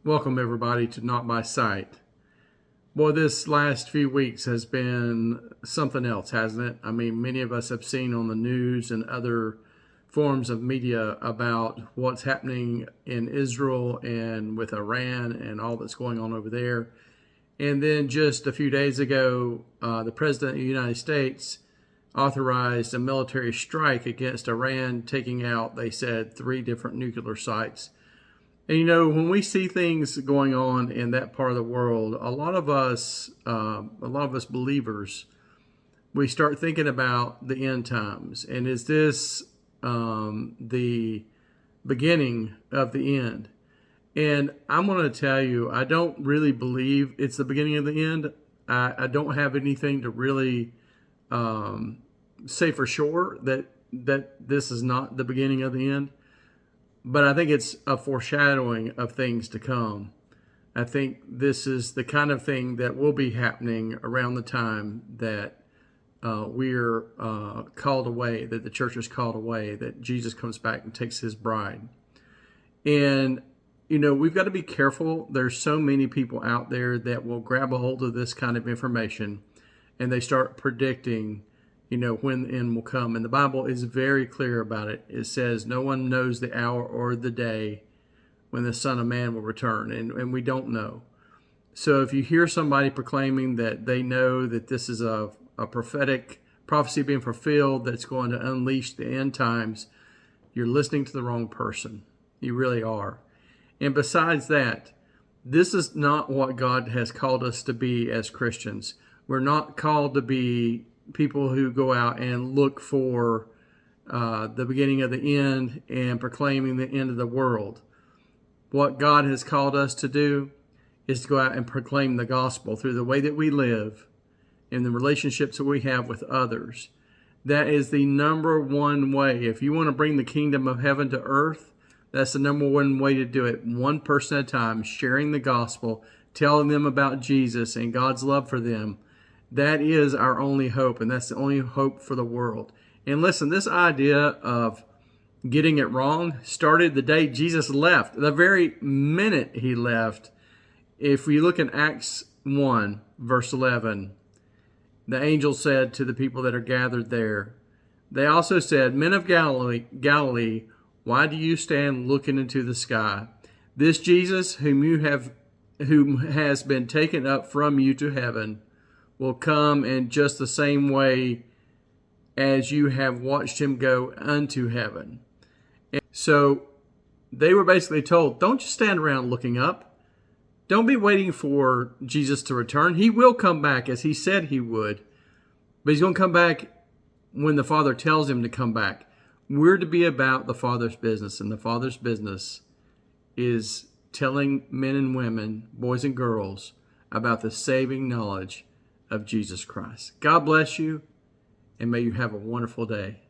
Welcome everybody to Not by Sight. Boy, this last few weeks has been something else, hasn't it? I mean, many of us have seen on the news and other forms of media about what's happening in Israel and with Iran and all that's going on over there. And then just a few days ago, the President of the United States authorized a military strike against Iran, taking out, they said, 3 different nuclear sites. And when we see things going on in that part of the world, a lot of us believers, we start thinking about the end times. And is this the beginning of the end? And I'm going to tell you, I don't really believe it's the beginning of the end. I don't have anything to really say for sure that this is not the beginning of the end. But I think it's a foreshadowing of things to come. I think this is the kind of thing that will be happening around the time that we're called away, that the church is called away, that Jesus comes back and takes his bride. And, we've got to be careful. There's so many people out there that will grab a hold of this kind of information and they start predicting when the end will come. And the Bible is very clear about it. It says, no one knows the hour or the day when the Son of Man will return. And we don't know. So if you hear somebody proclaiming that they know that this is a prophetic prophecy being fulfilled that's going to unleash the end times, you're listening to the wrong person. You really are. And besides that, this is not what God has called us to be as Christians. We're not called to be people who go out and look for the beginning of the end and proclaiming the end of the world. What God has called us to do is to go out and proclaim the gospel through the way that we live and the relationships that we have with others. That is the number one way. If you want to bring the kingdom of heaven to earth, that's the number one way to do it. One person at a time, sharing the gospel, telling them about Jesus and God's love for them. That is our only hope, and that's the only hope for the world. And listen, this idea of getting it wrong started the day Jesus left. The very minute he left, if we look in Acts 1, verse 11, the angel said to the people that are gathered there, they also said, Men of Galilee, why do you stand looking into the sky? This Jesus whom has been taken up from you to heaven will come in just the same way as you have watched him go unto heaven. And so they were basically told, don't just stand around looking up. Don't be waiting for Jesus to return. He will come back as he said he would. But he's going to come back when the Father tells him to come back. We're to be about the Father's business. And the Father's business is telling men and women, boys and girls, about the saving knowledge of Jesus Christ. God bless you, and may you have a wonderful day.